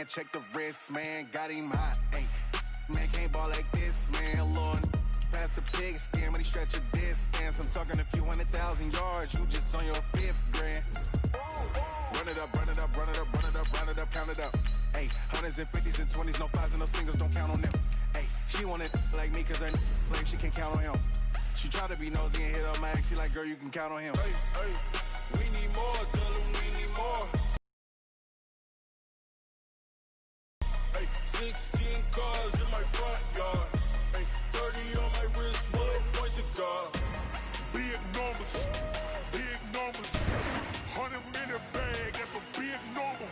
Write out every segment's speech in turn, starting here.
man. Check the wrist, man. Got him hot. Hey, man can't ball like this, man. Lord, past the pig skin when he stretch a distance. I'm talking a few 100,000 yards. You just on your 5th grand. Run it up, run it up, run it up, run it up, run it up, count it up. Hey, hundreds and 50s and 20s, no 5s and no singles, don't count on them. Hey, she want it like me cause her blame, she can't count on him. She try to be nosy and hit up my ex, she like, girl, you can count on him. Hey, hey, we need more, tell him we need more. Hey, 16 cars in my front yard. Hey, 30 on my wrist, one point to God. Big numbers, big numbers. 100-minute bag, that's a big number.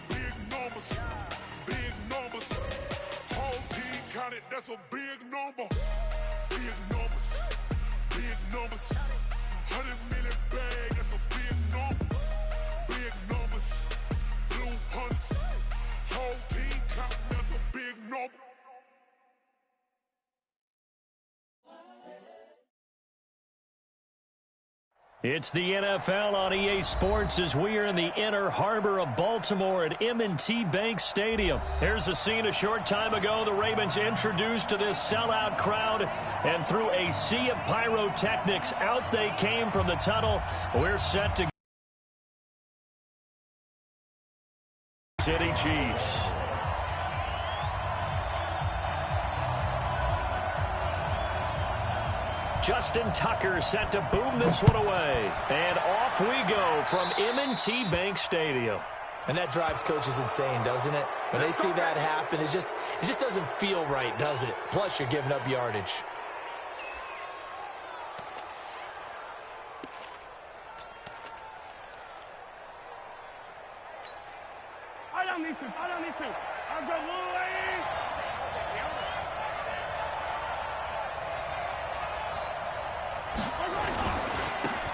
Big numbers, big numbers. Whole team counted, that's a big number. Big numbers, big numbers. 100-minute bag, that's a big number. Big numbers, blue hunts. Whole team counting, that's a big number. It's the NFL on EA Sports as we are in the inner harbor of Baltimore at M&T Bank Stadium. Here's a scene a short time ago. The Ravens introduced to this sellout crowd, and through a sea of pyrotechnics, out they came from the tunnel. We're set to City Chiefs. Justin Tucker set to boom this one away. And off we go from M&T Bank Stadium. And that drives coaches insane, doesn't it? When they see that happen, it just doesn't feel right, does it? Plus, you're giving up yardage. I don't need to. I've got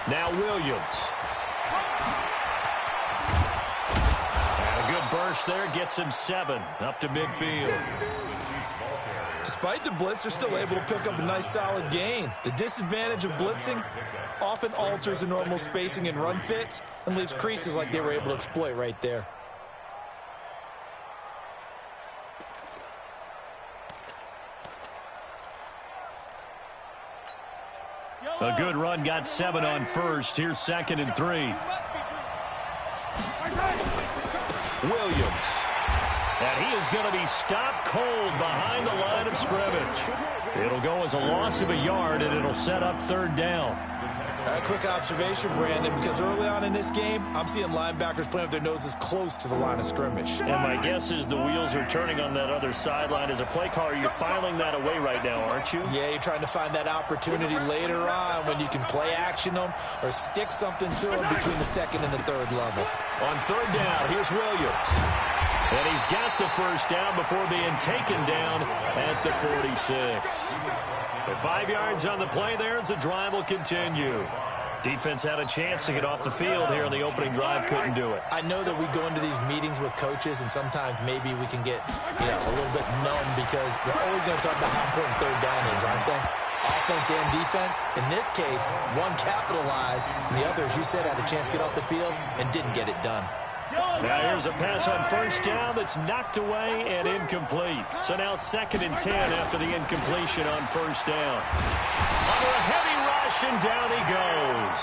Now Williams. And a good burst there gets him 7 up to midfield. Despite the blitz, they're still able to pick up a nice solid gain. The disadvantage of blitzing often alters the normal spacing and run fits and leaves creases like they were able to exploit right there. A good run got 7 on first. Here's 2nd and 3. Williams. And he is going to be stopped cold behind the line of scrimmage. It'll go as a loss of a yard, and it'll set up 3rd down. A quick observation, Brandon, because early on in this game, I'm seeing linebackers playing with their noses close to the line of scrimmage. And my guess is the wheels are turning on that other sideline. As a play caller, you're filing that away right now, aren't you? Yeah, you're trying to find that opportunity later on when you can play action them or stick something to them between the 2nd and the 3rd level. On 3rd down, here's Williams. And he's got the 1st down before being taken down at the 46. With 5 yards on the play there, as the drive will continue. Defense had a chance to get off the field here on the opening drive, couldn't do it. I know that we go into these meetings with coaches, and sometimes maybe we can get a little bit numb because they're always going to talk about how important 3rd down is, aren't they? Offense and defense. In this case, one capitalized, and the other, as you said, had a chance to get off the field and didn't get it done. Now here's a pass on 1st down that's knocked away and incomplete. So now 2nd and 10 after the incompletion on 1st down. Under a heavy rush, and down he goes.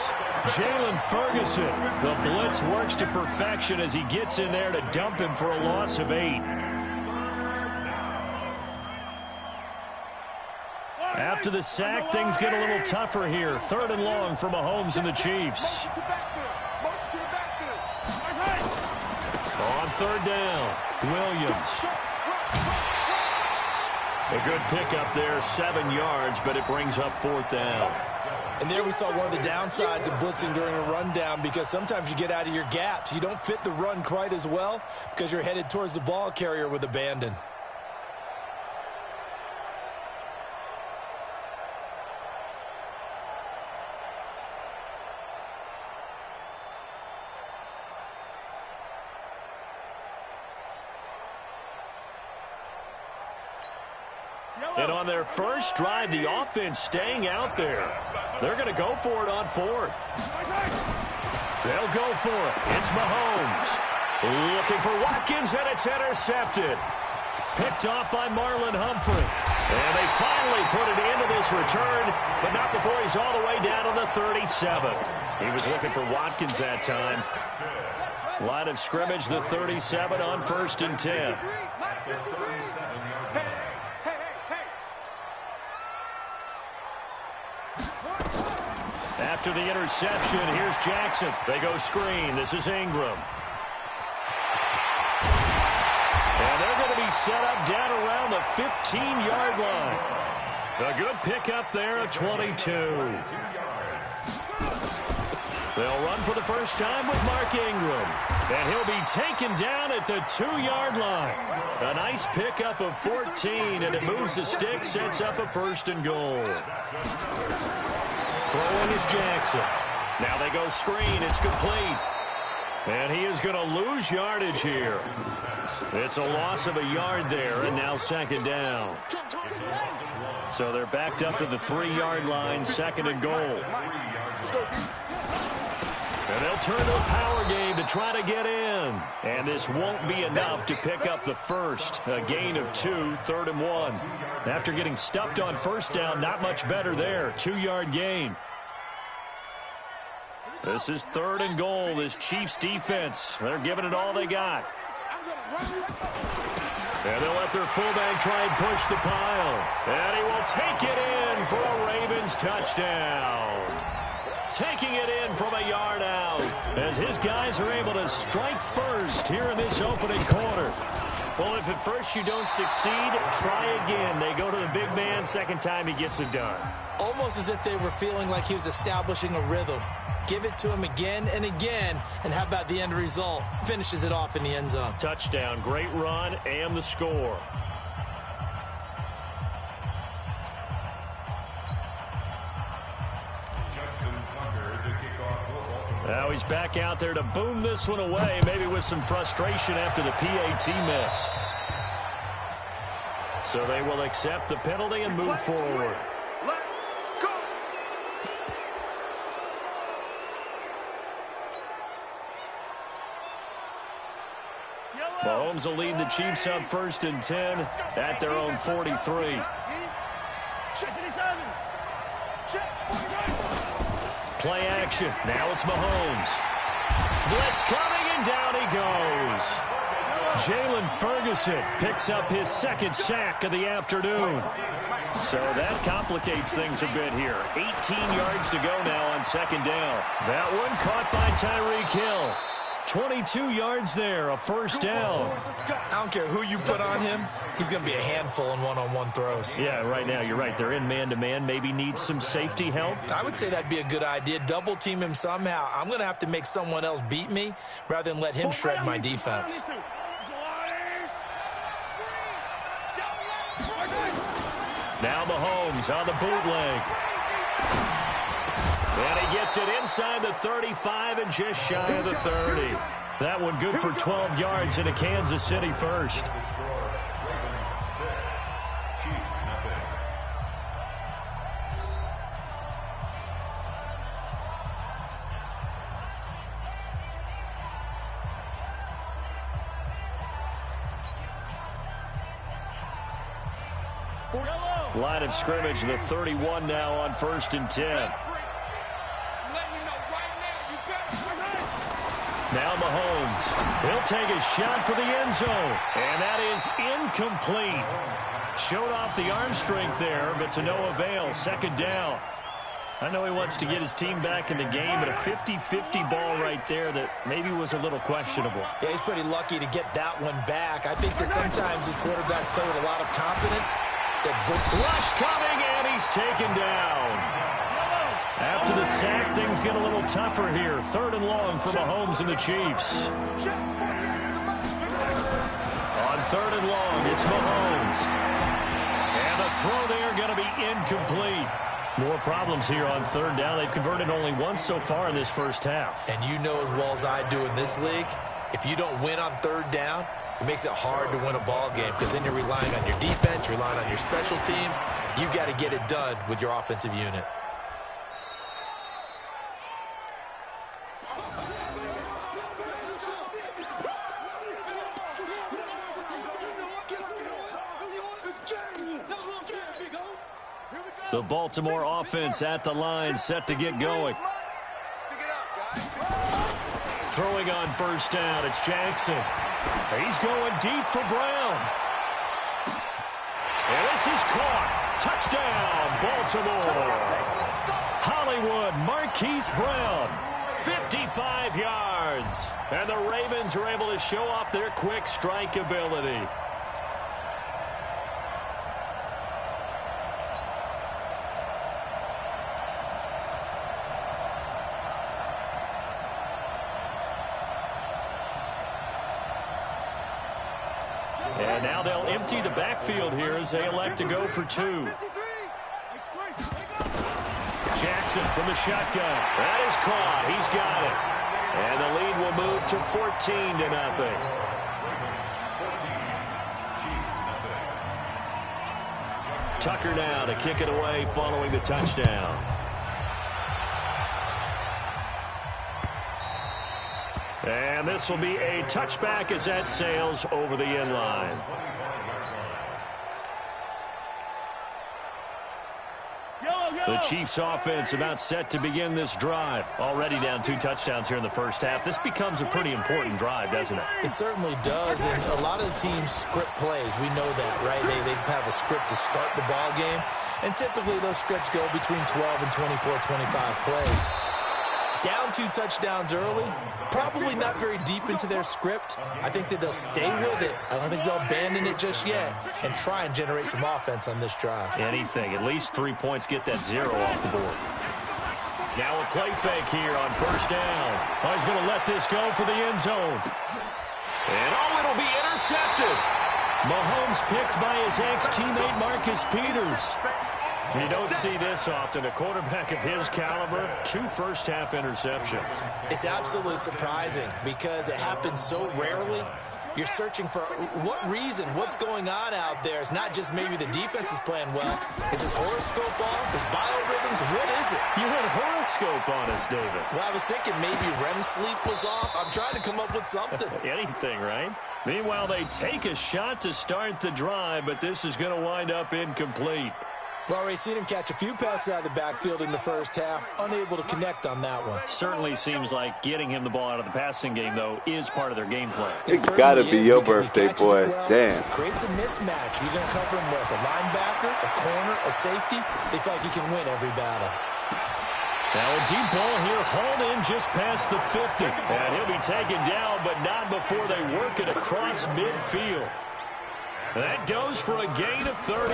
Jalen Ferguson. The blitz works to perfection as he gets in there to dump him for a loss of 8. After the sack, things get a little tougher here. 3rd and long for Mahomes and the Chiefs. On 3rd down, Williams. A good pickup there, 7 yards, but it brings up 4th down. And there we saw one of the downsides of blitzing during a rundown because sometimes you get out of your gaps. You don't fit the run quite as well because you're headed towards the ball carrier with abandon. And on their first drive, the offense staying out there. They're going to go for it on 4th. They'll go for it. It's Mahomes. Looking for Watkins, and it's intercepted. Picked off by Marlon Humphrey. And they finally put it into this return, but not before he's all the way down on the 37. He was looking for Watkins that time. Line of scrimmage, the 37 on 1st and 10. After the interception, here's Jackson. They go screen. This is Ingram. And they're going to be set up down around the 15-yard line. A good pickup there at 22. They'll run for the first time with Mark Ingram. And he'll be taken down at the 2-yard line. A nice pickup of 14, and it moves the stick, sets up a 1st and goal. Throwing is Jackson. Now they go screen. It's complete. And he is going to lose yardage here. It's a loss of a yard there, and now 2nd down. So they're backed up to the 3-yard line, 2nd and goal. And they'll turn to a power game to try to get in. And this won't be enough to pick up the first. A gain of 2, 3rd and 1. After getting stuffed on 1st down, not much better there. 2-yard gain. This is 3rd and goal. This Chiefs defense, they're giving it all they got. And they'll let their fullback try and push the pile. And he will take it in for a Ravens touchdown. Taking it in from a yard out as his guys are able to strike first here in this opening quarter. Well, if at first you don't succeed, try again. They go to the big man. 2nd time he gets it done. Almost as if they were feeling like he was establishing a rhythm. Give it to him again and again, and how about the end result? Finishes it off in the end zone. Touchdown, great run, and the score. Now he's back out there to boom this one away, maybe with some frustration after the PAT miss. So they will accept the penalty and move forward. Mahomes will lead the Chiefs up 1st and 10 at their own 43. Play action. Now it's Mahomes. Blitz coming, and down he goes. Jalen Ferguson picks up his 2nd sack of the afternoon. So that complicates things a bit here. 18 yards to go now on 2nd down. That one caught by Tyreek Hill. 22 yards there, a 1st down. I don't care who you put on him. He's going to be a handful in one-on-one throws. Yeah, right now, you're right. They're in man-to-man. Maybe needs some safety help. I would say that'd be a good idea. Double team him somehow. I'm going to have to make someone else beat me rather than let him shred my defense. Now Mahomes on the bootleg. And he gets it inside the 35 and just shy of the 30. That one good for 12 yards in a Kansas City 1st. Line of scrimmage, the 31 now on 1st and 10. Now Mahomes. He'll take a shot for the end zone. And that is incomplete. Showed off the arm strength there, but to no avail. 2nd down. I know he wants to get his team back in the game, but a 50-50 ball right there that maybe was a little questionable. Yeah, he's pretty lucky to get that one back. I think that sometimes these quarterbacks play with a lot of confidence. Rush coming, and he's taken down. After the sack, things get a little tougher here. 3rd and long for Mahomes and the Chiefs. On 3rd and long, it's Mahomes. And the throw there going to be incomplete. More problems here on 3rd down. They've converted only once so far in this 1st half. And you know as well as I do in this league, if you don't win on 3rd down, it makes it hard to win a ball game because then you're relying on your defense, relying on your special teams. You've got to get it done with your offensive unit. The Baltimore offense at the line, set to get going. Throwing on first down, it's Jackson. He's going deep for Brown. And this is caught. Touchdown, Baltimore. Hollywood Marquise Brown, 55 yards. And the Ravens are able to show off their quick strike ability. And now they'll empty the backfield here as they elect to go for two. Jackson from the shotgun. That is caught. He's got it. And the lead will move to 14-0. Tucker now to kick it away following the touchdown. And this will be a touchback as that sails over the end line. The Chiefs offense about set to begin this drive. Already down 2 touchdowns here in the first half. This becomes a pretty important drive, doesn't it? It certainly does, and a lot of the teams script plays. We know that, right? They have a script to start the ball game, and typically those scripts go between 12 and 24, 25 plays. Down 2 touchdowns early, probably not very deep into their script. I think that they'll stay with it. I don't think they'll abandon it just yet and try and generate some offense on this drive. Anything. At least 3 points, get that 0 off the board. Now a play fake here on first down. Oh, he's going to let this go for the end zone. And it'll be intercepted. Mahomes picked by his ex-teammate Marcus Peters. You don't see this often. A quarterback of his caliber, 2 first-half interceptions. It's absolutely surprising because it happens so rarely. You're searching for what reason, what's going on out there. It's not just maybe the defense is playing well. Is his horoscope off? Is biorhythms? What is it? You had horoscope on us, David. Well, I was thinking maybe REM sleep was off. I'm trying to come up with something. Anything, right? Meanwhile, they take a shot to start the drive, but this is going to wind up incomplete. We've already seen him catch a few passes out of the backfield in the first half, unable to connect on that one. Certainly seems like getting him the ball out of the passing game, though, is part of their game plan. It's got to be your birthday, boy. Well, damn. Creates a mismatch. You're going to cover him with a linebacker, a corner, a safety. They feel like he can win every battle. Now a deep ball here, hauled in just past the 50. And he'll be taken down, but not before they work it across midfield. That goes for a gain of 31.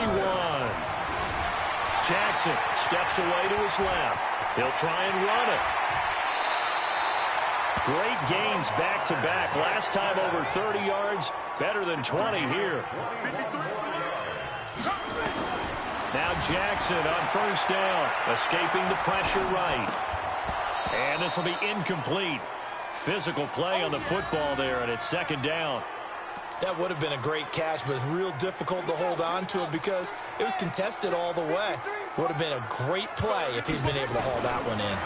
Jackson steps away to his left. He'll try and run it. Great gains back-to-back. Last time over 30 yards, better than 20 here. Now Jackson on first down, escaping the pressure right. And this will be incomplete. Physical play on the football there, and it's second down. That would have been a great catch, but it's real difficult to hold on to it because it was contested all the way. Would have been a great play if he'd been able to haul that one in.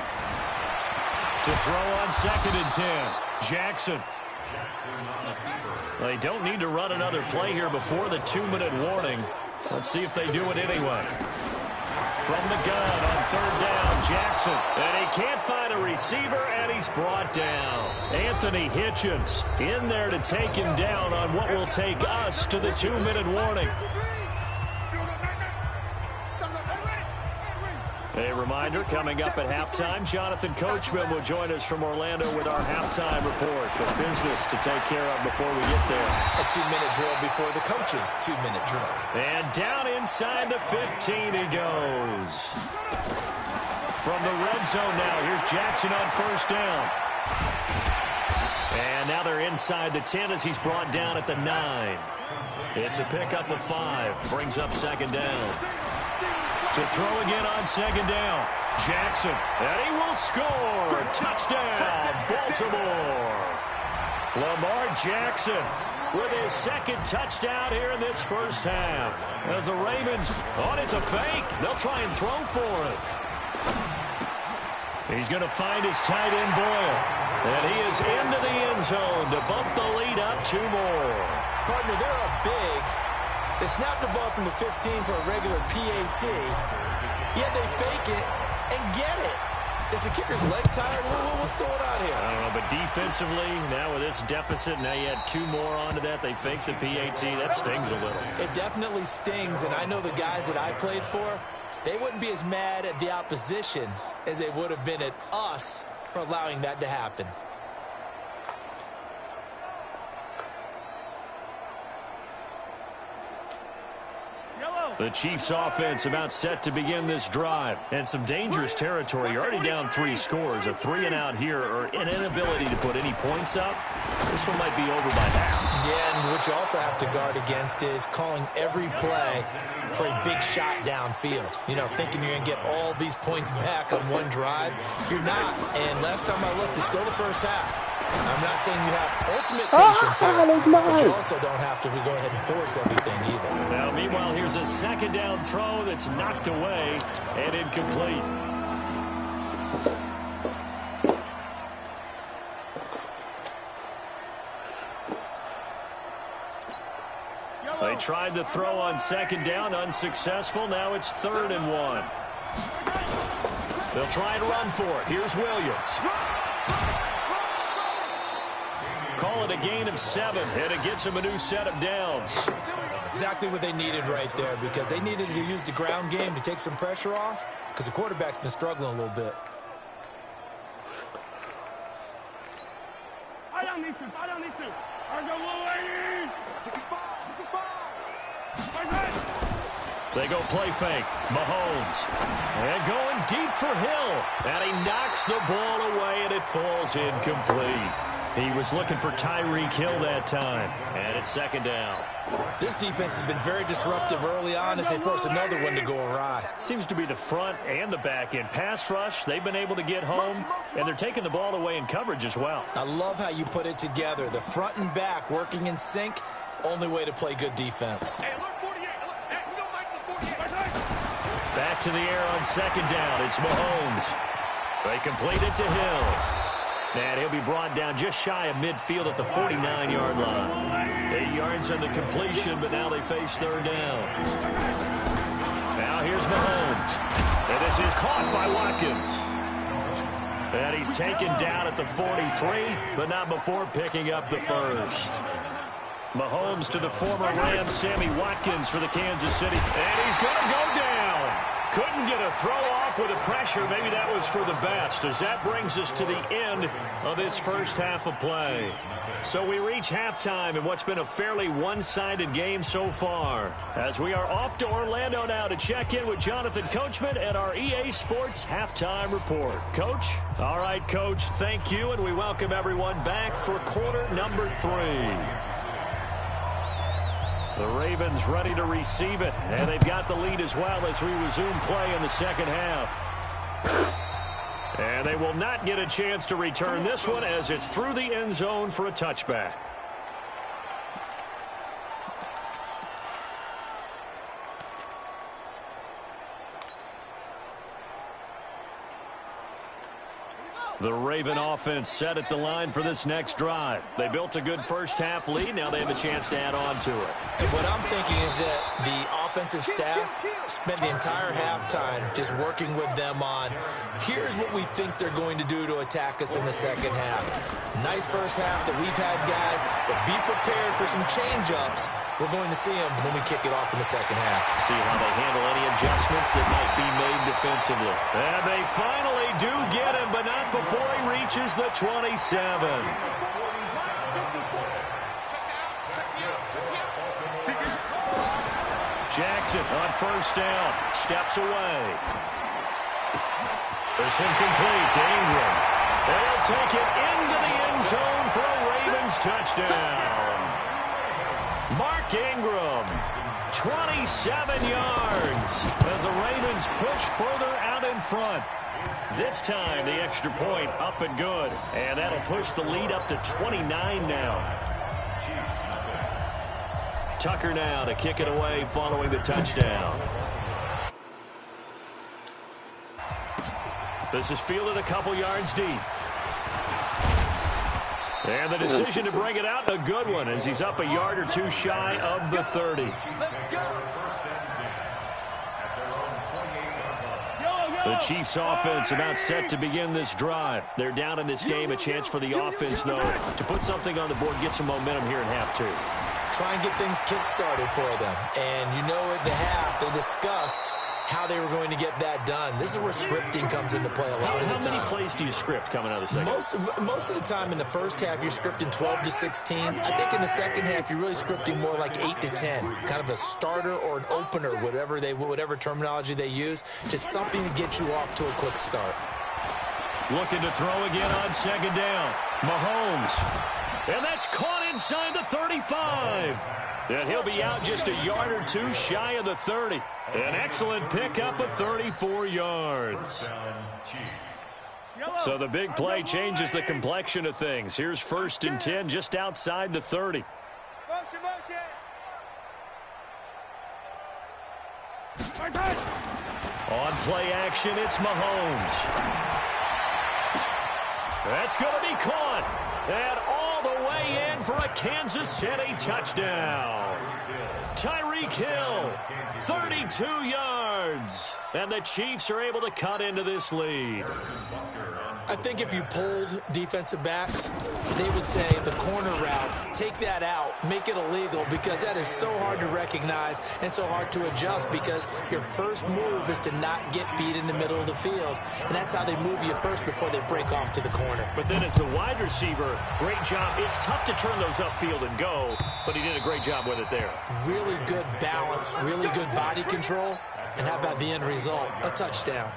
To throw on 2nd and 10, Jackson. They don't need to run another play here before the 2-minute warning. Let's see if they do it anyway. From the gun on 3rd down, Jackson. And he can't find a receiver, and he's brought down. Anthony Hitchens in there to take him down on what will take us to the 2-minute warning. A reminder, coming up at halftime, Jonathan Coachman will join us from Orlando with our halftime report. The business to take care of before we get there. A 2-minute drill before the coach's 2-minute drill. And down inside the 15 he goes. From the red zone now, here's Jackson on first down. And now they're inside the 10 as he's brought down at the 9. It's a pickup of 5, brings up 2nd down. To throw again on 2nd down, Jackson, and he will score. Touchdown, Baltimore. Lamar Jackson with his 2nd touchdown here in this first half. As the Ravens, it's a fake. They'll try and throw for it. He's going to find his tight end Boyle. And he is into the end zone to bump the lead up 2 more. Partner, they're a big They snap the ball from the 15 for a regular PAT, yet they fake it and get it. Is the kicker's leg tired? What's going on here? I don't know, but defensively, now with this deficit, now you add 2 more onto that. They fake the PAT. That stings a little. It definitely stings, and I know the guys that I played for, they wouldn't be as mad at the opposition as they would have been at us for allowing that to happen. The Chiefs offense about set to begin this drive. And some dangerous territory. You're already down 3 scores. A 3-and-out here or an inability to put any points up. This one might be over by half. Yeah, and what you also have to guard against is calling every play for a big shot downfield. You know, thinking you're going to get all these points back on one drive. You're not. And last time I looked, it's still the first half. I'm not saying you have ultimate patience here, but you also don't have to go ahead and force everything either. Now, meanwhile, here's a second down throw that's knocked away and incomplete. They tried the throw on second down, unsuccessful. Now it's 3rd and 1. They'll try and run for it. Here's Williams. Call it a gain of 7, and it gets them a new set of downs. Exactly what they needed right there, because they needed to use the ground game to take some pressure off, because the quarterback's been struggling a little bit. I don't need to. I go away. They go play fake. Mahomes. And going deep for Hill. And he knocks the ball away, and it falls incomplete. He was looking for Tyreek Hill that time. And it's 2nd down. This defense has been very disruptive early on as they force another one to go awry. Seems to be the front and the back end. Pass rush, they've been able to get home, and they're taking the ball away in coverage as well. I love how you put it together. The front and back working in sync, only way to play good defense. Back to the air on 2nd down. It's Mahomes. They complete it to Hill. And he'll be brought down just shy of midfield at the 49-yard line. 8 yards on the completion, but now they face 3rd down. Now here's Mahomes. And this is caught by Watkins. And he's taken down at the 43, but not before picking up the 1st. Mahomes to the former Rams, Sammy Watkins for the Kansas City. And he's going to go down. Couldn't get a throw off with the pressure. Maybe that was for the best, as that brings us to the end of this first half of play. So we reach halftime in what's been a fairly one-sided game so far, as we are off to Orlando now to check in with Jonathan Coachman at our EA Sports Halftime Report. Coach? All right, Coach, thank you, and we welcome everyone back for quarter number 3. The Ravens ready to receive it, and they've got the lead as well as we resume play in the second half. And they will not get a chance to return this one as it's through the end zone for a touchback. The Raven offense set at the line for this next drive. They built a good first half lead. Now they have a chance to add on to it. And what I'm thinking is that the offensive staff spent the entire halftime just working with them on, here's what we think they're going to do to attack us in the second half. Nice first half that we've had, guys, but be prepared for some change-ups. We're going to see them when we kick it off in the second half. See how they handle any adjustments that might be made defensively. And they finally do get him, but not before he reaches the 27. Jackson on first down. Steps away. It's incomplete to Ingram. They'll take it into the end zone for a Ravens touchdown. Mark Ingram, 27 yards as the Ravens push further out in front. This time, the extra point up and good, and that'll push the lead up to 29 now. Tucker now to kick it away following the touchdown. This is fielded a couple yards deep. And the decision to bring it out, a good one, as he's up a yard or two shy of the 30. The Chiefs offense about set to begin this drive. They're down in this game. A chance for the offense, though, to put something on the board, get some momentum here in half two. Try and get things kick-started for them. And you know at the half, they discussed how they were going to get that done. This is where scripting comes into play a lot of the time. How many plays do you script coming out of the second? Most of the time in the first half, you're scripting 12 to 16. I think in the second half, you're really scripting more like 8 to 10. Kind of a starter or an opener, whatever terminology they use. Just something to get you off to a quick start. Looking to throw again on second down. Mahomes. And that's caught inside the 35. And he'll be out just a yard or two shy of the 30. An excellent pickup of 34 yards. So the big play changes the complexion of things. Here's 1st and 10 just outside the 30. On play action, it's Mahomes. That's going to be caught. And all the way in for a Kansas City touchdown. Tyreek Hill, 32 yards. And the Chiefs are able to cut into this lead. I think if you polled defensive backs, they would say the corner route, take that out, make it illegal, because that is so hard to recognize and so hard to adjust, because your first move is to not get beat in the middle of the field. And that's how they move you first before they break off to the corner. But then as the wide receiver, great job. It's tough to turn those upfield and go, but he did a great job with it there. Really good balance, really good body control. And how about the end result? A touchdown.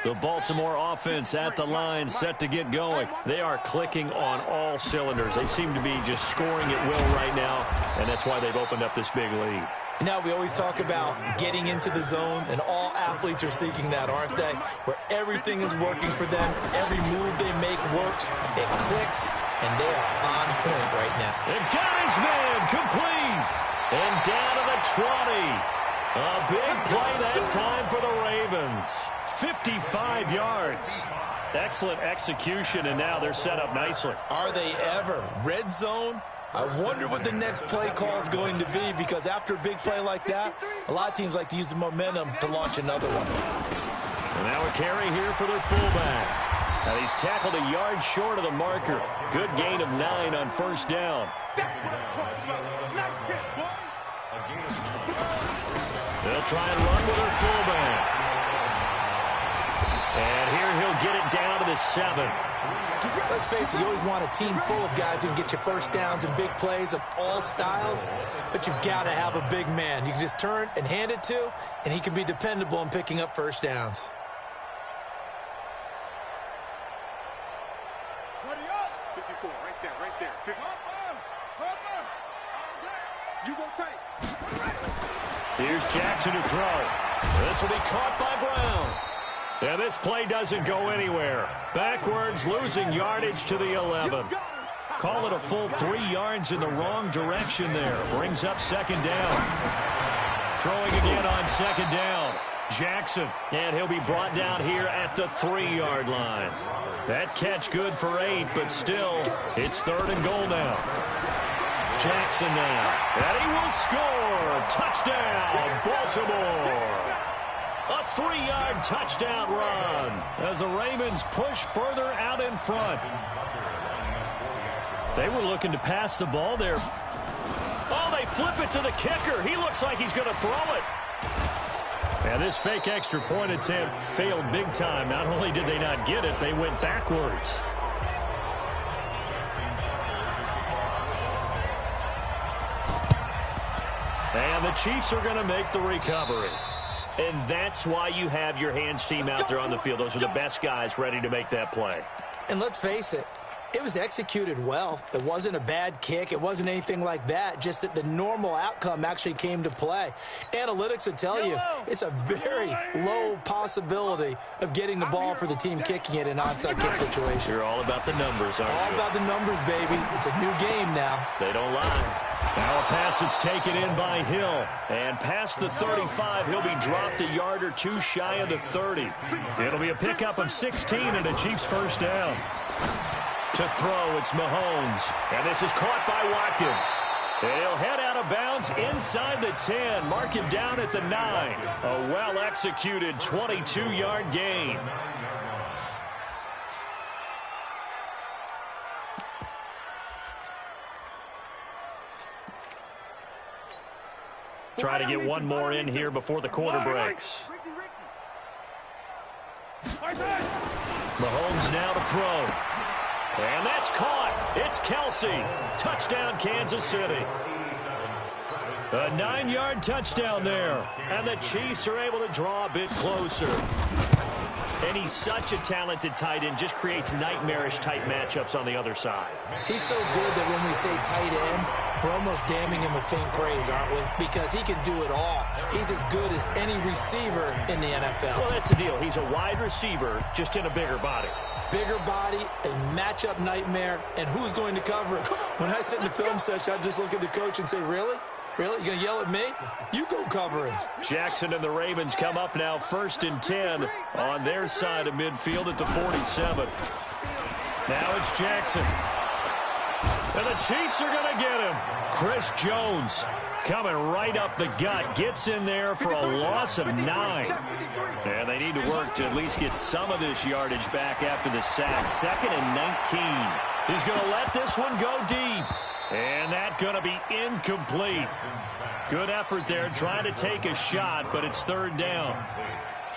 The Baltimore offense at the line, set to get going. They are clicking on all cylinders. They seem to be just scoring at will right now, and that's why they've opened up this big lead. Now, we always talk about getting into the zone, and all athletes are seeking that, aren't they? Where everything is working for them, every move they make works, it clicks, and they are on point right now. And got his man complete, and down to the 20. A big play that time for the Ravens. 55 yards. Excellent execution, and now they're set up nicely. Are they ever? Red zone? I wonder what the next play call is going to be, because after a big play like that, a lot of teams like to use the momentum to launch another one. And now a carry here for their fullback. And he's tackled a yard short of the marker. Good gain of 9 on 1st down. They'll try and run with their fullback. And here he'll get it down to the 7. Let's face it, you always want a team full of guys who can get you first downs and big plays of all styles, but you've got to have a big man you can just turn and hand it to, and he can be dependable in picking up first downs. Here's Jackson to throw. This will be caught by Brown. And this play doesn't go anywhere. Backwards, losing yardage to the 11. Call it a full 3 yards in the wrong direction there. Brings up 2nd down. Throwing again on 2nd down. Jackson, and he'll be brought down here at the 3-yard line. That catch good for 8, but still, it's 3rd and goal now. Jackson now, and he will score. Touchdown, Baltimore. A 3-yard touchdown run as the Ravens push further out in front. They were looking to pass the ball there. Oh, they flip it to the kicker. He looks like he's going to throw it. And this fake extra point attempt failed big time. Not only did they not get it, they went backwards. And the Chiefs are going to make the recovery. And that's why you have your hands team out there on the field. Those are the best guys ready to make that play. And let's face it, it was executed well. It wasn't a bad kick. It wasn't anything like that. Just that the normal outcome actually came to play. Analytics will tell you it's a very low possibility of getting the ball for the team kicking it in an onside kick situation. You're all about the numbers, aren't you? All about the numbers, baby. It's a new game now. They don't lie. Now a pass that's taken in by Hill. And past the 35, he'll be dropped a yard or two shy of the 30. It'll be a pickup of 16 and a Chiefs first down. To throw, it's Mahomes. And this is caught by Watkins. And he'll head out of bounds inside the 10. Mark him down at the 9. A well-executed 22-yard gain. Try to get one more in here before the quarter breaks. Mahomes now to throw. And that's caught. It's Kelsey. Touchdown, Kansas City. A 9-yard touchdown there. And the Chiefs are able to draw a bit closer. And he's such a talented tight end, just creates nightmarish-type matchups on the other side. He's so good that when we say tight end, we're almost damning him with faint praise, aren't we? Because he can do it all. He's as good as any receiver in the NFL. Well, that's the deal. He's a wide receiver, just in a bigger body. Bigger body, a matchup nightmare, and who's going to cover him? When I sit in the film session, I just look at the coach and say, really? Really? You going to yell at me? You go cover him. Jackson and the Ravens come up now 1st and 10 on their side of midfield at the 47. Now it's Jackson. And the Chiefs are going to get him. Chris Jones coming right up the gut. Gets in there for a loss of 9. And they need to work to at least get some of this yardage back after the sack. 2nd and 19. He's going to let this one go deep. And that's going to be incomplete. Good effort there trying to take a shot, but it's 3rd down.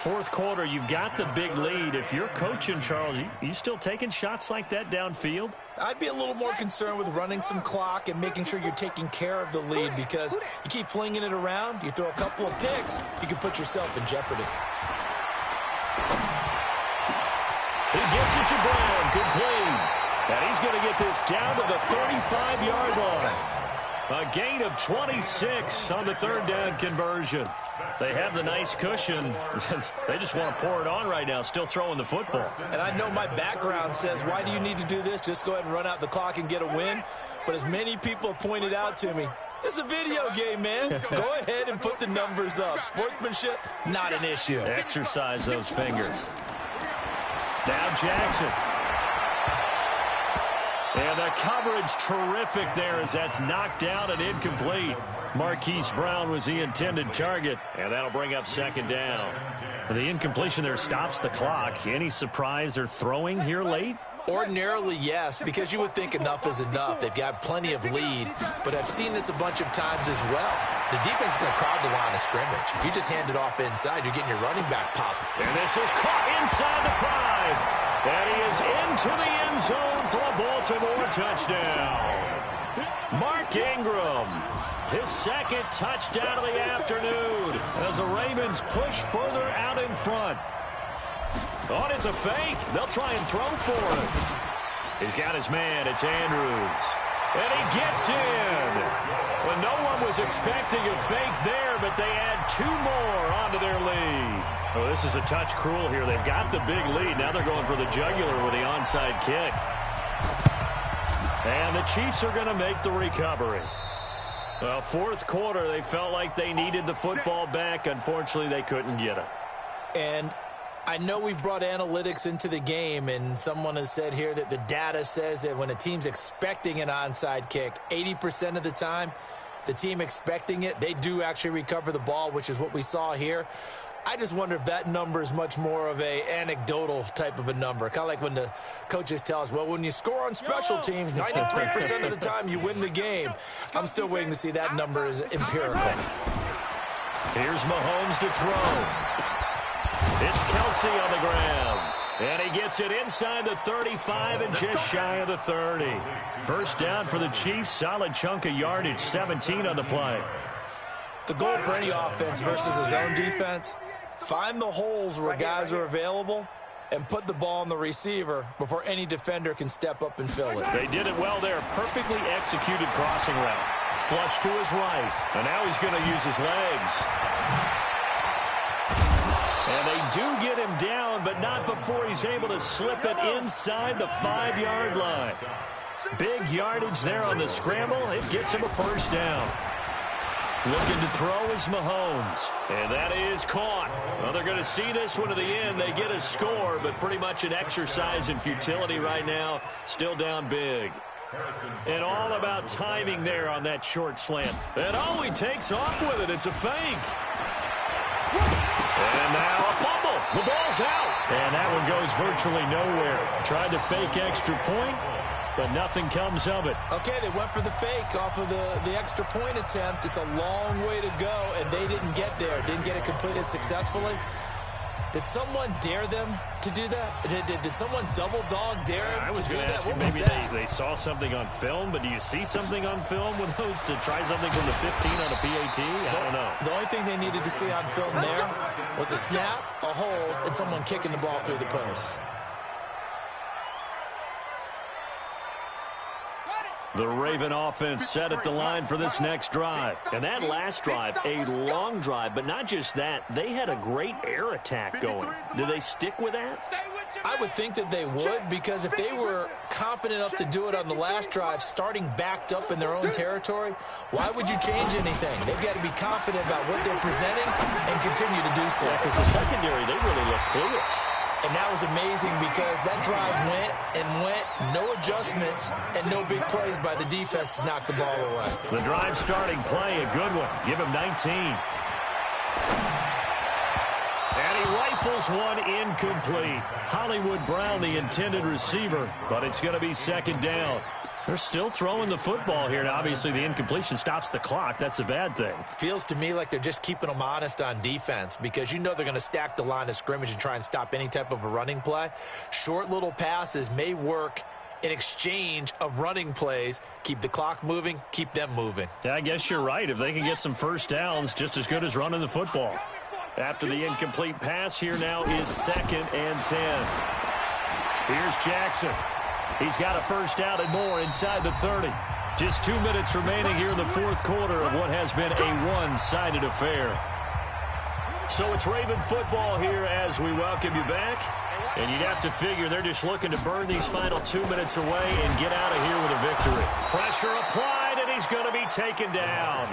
4th quarter, you've got the big lead. If you're coaching, Charles, you still taking shots like that downfield? I'd be a little more concerned with running some clock and making sure you're taking care of the lead, because you keep flinging it around, you throw a couple of picks, you can put yourself in jeopardy. He gets it to Brown, complete. And he's going to get this down to the 35-yard line. A gain of 26 on the 3rd down conversion. They have the nice cushion. They just want to pour it on right now, still throwing the football. And I know my background says, why do you need to do this? Just go ahead and run out the clock and get a win. But as many people have pointed out to me, this is a video game, man. Go ahead and put the numbers up. Sportsmanship, not an issue. Exercise those fingers. Now Jackson. And the coverage terrific there as that's knocked down and incomplete. Marquise Brown was the intended target, and that'll bring up 2nd down. The incompletion there stops the clock. Any surprise they're throwing here late? Ordinarily, yes, because you would think enough is enough. They've got plenty of lead, but I've seen this a bunch of times as well. The defense is going to crowd the line of scrimmage. If you just hand it off inside, you're getting your running back pop. And this is caught inside the 5. And he is into the end zone for a Baltimore touchdown. Mark Ingram, his 2nd touchdown of the afternoon as the Ravens push further out in front. Oh, it's a fake. They'll try and throw for it. He's got his man. It's Andrews. And he gets in. Well, no one was expecting a fake there, but they add 2 more onto their lead. Oh, this is a touch cruel here. They've got the big lead. Now they're going for the jugular with the onside kick. And the Chiefs are going to make the recovery. Well, 4th quarter, they felt like they needed the football back. Unfortunately, they couldn't get it. And I know we brought analytics into the game, and someone has said here that the data says that when a team's expecting an onside kick, 80% of the time, the team expecting it, they do actually recover the ball, which is what we saw here. I just wonder if that number is much more of a anecdotal type of a number. Kind of like when the coaches tell us, well, when you score on special teams, 93% of the time you win the game. I'm still waiting to see that number is empirical. Here's Mahomes to throw. It's Kelsey on the ground. And he gets it inside the 35 and just shy of the 30. 1st down for the Chiefs. Solid chunk of yardage, 17 on the play. The goal for any offense versus a zone defense, find the holes where guys are available and put the ball on the receiver before any defender can step up and fill it. They did it well there. Perfectly executed crossing route. Flush to his right. And now he's going to use his legs. And they do get him down, but not before he's able to slip it inside the 5-yard line. Big yardage there on the scramble. It gets him a 1st down. Looking to throw is Mahomes. And that is caught. Well, they're going to see this one to the end. They get a score, but pretty much an exercise in futility right now. Still down big. And all about timing there on that short slant. And oh, he takes off with it. It's a fake. And now a fumble. The ball's out. And that one goes virtually nowhere. Tried to fake extra point, but nothing comes of it. Okay, they went for the fake off of the extra point attempt. It's a long way to go, and they didn't get there. Didn't get it completed successfully. Did someone dare them to do that? Did someone double dog dare them I was to do going to that? ask you, maybe they saw something on film, but do you see something on film with those to try something from the 15 on a PAT? I don't know. The only thing they needed to see on film there was a snap, a hold, and someone kicking the ball through the post. The Raven offense set at the line for this next drive. And that last drive, a long drive, but not just that. They had a great air attack going. Do they stick with that? I would think that they would, because if they were confident enough to do it on the last drive, starting backed up in their own territory, why would you change anything? They've got to be confident about what they're presenting and continue to do so. Yeah, because the secondary, they really look clueless. And that was amazing because that drive went and went, no adjustments, and no big plays by the defense to knock the ball away. The drive starting play, a good one. Give him 19. And he rifles one incomplete. Hollywood Brown, the intended receiver, but it's going to be second down. They're still throwing the football here. Now, obviously, the incompletion stops the clock. That's a bad thing. Feels to me like they're just keeping them honest on defense, because you know they're going to stack the line of scrimmage and try and stop any type of a running play. Short little passes may work in exchange of running plays. Keep the clock moving, keep them moving. Yeah, I guess you're right. If they can get some first downs, just as good as running the football. After the incomplete pass, here now is 2nd and 10. Here's Jackson. He's got a first down and more inside the 30. Just 2 minutes remaining here in the fourth quarter of what has been a one-sided affair. So it's Raven football here as we welcome you back. And you'd have to figure they're just looking to burn these final 2 minutes away and get out of here with a victory. Pressure applied, and he's going to be taken down.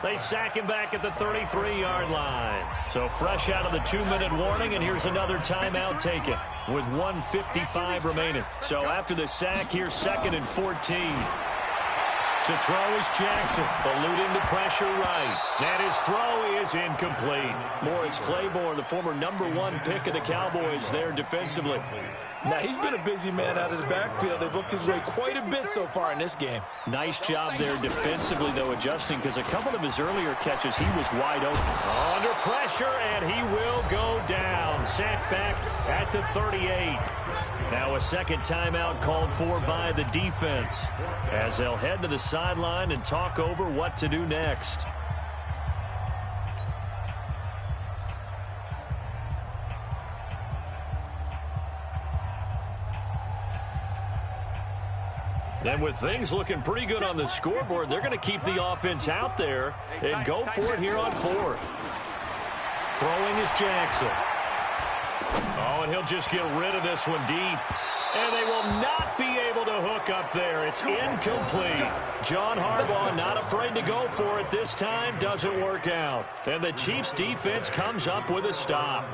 They sack him back at the 33-yard line. So fresh out of the 2-minute warning, and here's another timeout taken with 1:55 remaining. So after the sack, here's 2nd and 14. To throw is Jackson, eluding the pressure right. And his throw is incomplete. Morris Claiborne, the former #1 pick of the Cowboys there defensively. Now, he's been a busy man out of the backfield. They've looked his way quite a bit so far in this game. Nice job there defensively, though, adjusting, because a couple of his earlier catches, he was wide open. Under pressure, and he will go down. Sacked back at the 38. Now a second timeout called for by the defense, as they'll head to the sideline and talk over what to do next. And with things looking pretty good on the scoreboard, they're going to keep the offense out there and go for it here on 4th. Throwing is Jackson. Oh, and he'll just get rid of this one deep. And they will not be able to hook up there. It's incomplete. John Harbaugh not afraid to go for it this time. Doesn't work out. And the Chiefs defense comes up with a stop.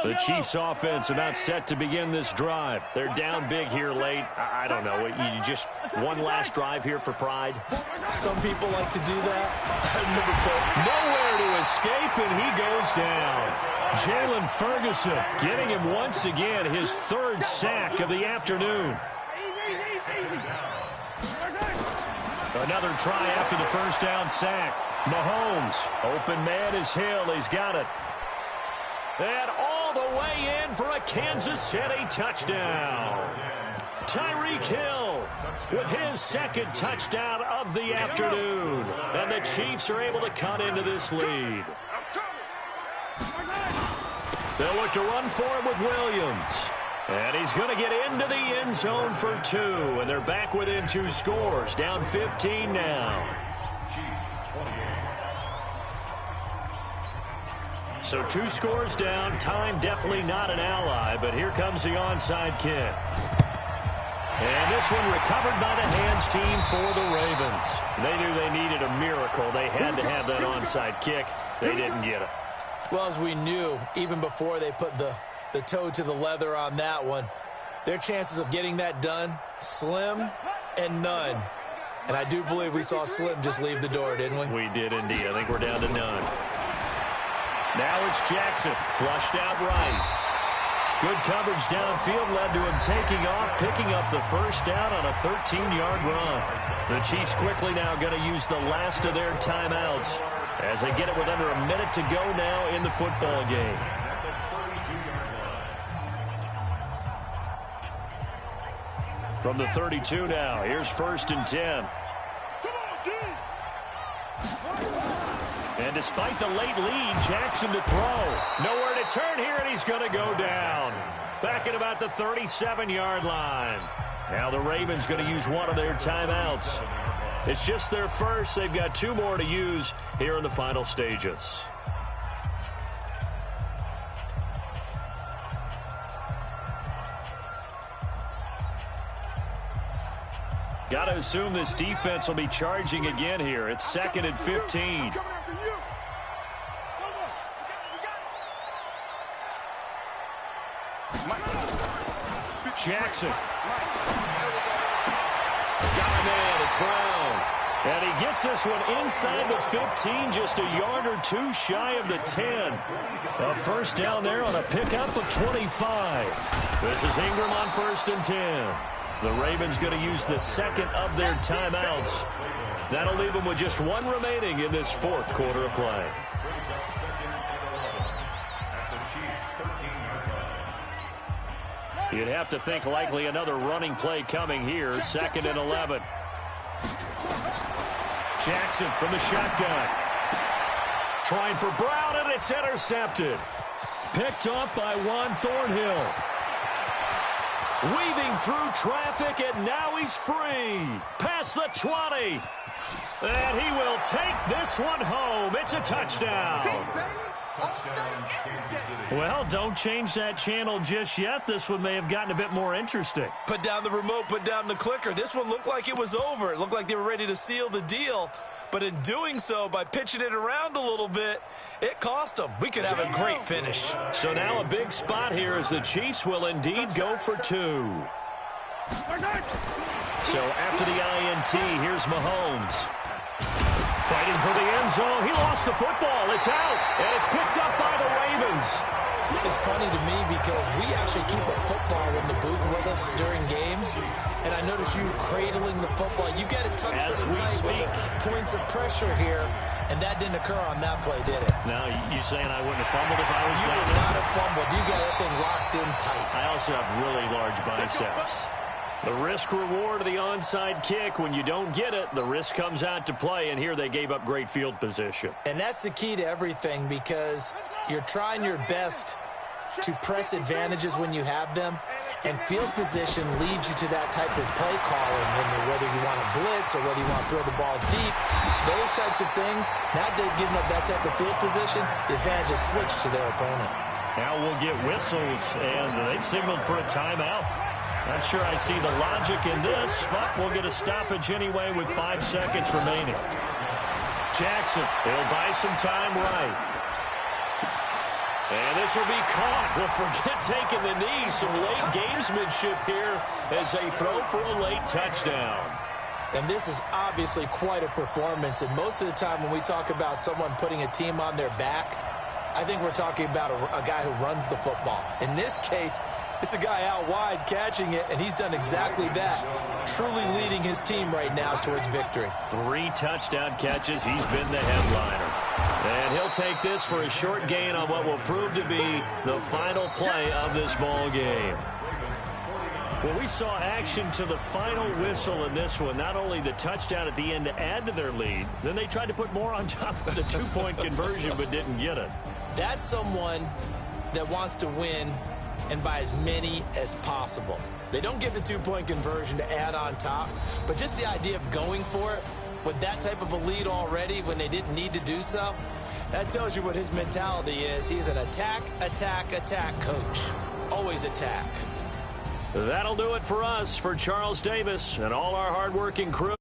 The Chiefs offense about set to begin this drive. They're down big here late. I don't know. You just one last drive here for pride. Some people like to do that. I've never played. Nowhere to escape, and he goes down. Jalen Ferguson getting him once again his 3rd sack of the afternoon. Another try after the first down sack. Mahomes, open man is Hill. He's got it. And all the way in for a Kansas City touchdown. Tyreek Hill with his 2nd touchdown of the afternoon. And the Chiefs are able to cut into this lead. They'll look to run for it with Williams. And he's going to get into the end zone for 2. And they're back within 2 scores. Down 15 now. So 2 scores down. Time definitely not an ally, but here comes the onside kick. And this one recovered by the hands team for the Ravens. They knew they needed a miracle. They had to have that onside kick. They didn't get it. Well, as we knew, even before they put the toe to the leather on that one, their chances of getting that done, slim and none. And I do believe we saw Slim just leave the door, didn't we? We did indeed. I think we're down to none. Now it's Jackson, flushed out right. Good coverage downfield led to him taking off, picking up the first down on a 13-yard run. The Chiefs quickly now going to use the last of their timeouts as they get it with under a minute to go now in the football game. From the 32 now, here's 1st and 10. And despite the late lead, Jackson to throw. Nowhere to turn here, and he's going to go down. Back at about the 37-yard line. Now the Ravens going to use one of their timeouts. It's just their first. They've got 2 more to use here in the final stages. Got to assume this defense will be charging again here. It's 2nd and 15. Jackson. Got a man. It's Brown. And he gets this one inside the 15, just a yard or 2 shy of the 10. A first down there on a pickup of 25. This is Ingram on 1st and 10. The Ravens going to use the 2nd of their timeouts. That'll leave them with just 1 remaining in this 4th quarter of play. You'd have to think likely another running play coming here. 2nd and 11. Jackson from the shotgun. Trying for Brown, and it's intercepted. Picked off by Juan Thornhill. Weaving through traffic, and now he's free. Past the 20. And he will take this one home. It's a touchdown. Well, don't change that channel just yet. This one may have gotten a bit more interesting. Put down the remote, put down the clicker. This one looked like it was over. It looked like they were ready to seal the deal. But in doing so, by pitching it around a little bit, it cost them. We could have a great finish. So now a big spot here as the Chiefs will indeed go for 2. So after the INT, here's Mahomes. Fighting for the end zone. He lost the football. It's out, and it's picked up by the Ravens. It's funny to me because we actually keep a football in the booth with us during games, and I notice you cradling the football. You get it tucked as we speak. Points of pressure here, and that didn't occur on that play, did it? Now, you saying I wouldn't have fumbled if I was You would not have fumbled. You got that thing locked in tight. I also have really large biceps. The risk-reward of the onside kick, when you don't get it, the risk comes out to play, and here they gave up great field position. And that's the key to everything because you're trying your best to press advantages when you have them, and field position leads you to that type of play calling, and whether you want to blitz or whether you want to throw the ball deep, those types of things. Now they've given up that type of field position, the advantage is switched to their opponent. Now we'll get whistles, and they've signaled for a timeout. Not sure I see the logic in this, but we'll get a stoppage anyway with 5 seconds remaining. Jackson, he'll buy some time right. And this will be caught. Well, forget taking the knee. Some late gamesmanship here as they throw for a late touchdown. And this is obviously quite a performance. And most of the time when we talk about someone putting a team on their back, I think we're talking about a guy who runs the football. In this case, it's a guy out wide catching it, and he's done exactly that, truly leading his team right now towards victory. 3 touchdown catches. He's been the headliner. And he'll take this for a short gain on what will prove to be the final play of this ball game. Well, we saw action to the final whistle in this one. Not only the touchdown at the end to add to their lead, then they tried to put more on top of the 2-point conversion but didn't get it. That's someone that wants to win and by as many as possible. They don't get the 2-point conversion to add on top, but just the idea of going for it with that type of a lead already when they didn't need to do so, That tells you what his mentality is. He's an attack, attack, attack coach. Always attack. That'll do it for us, for Charles Davis and all our hardworking crew.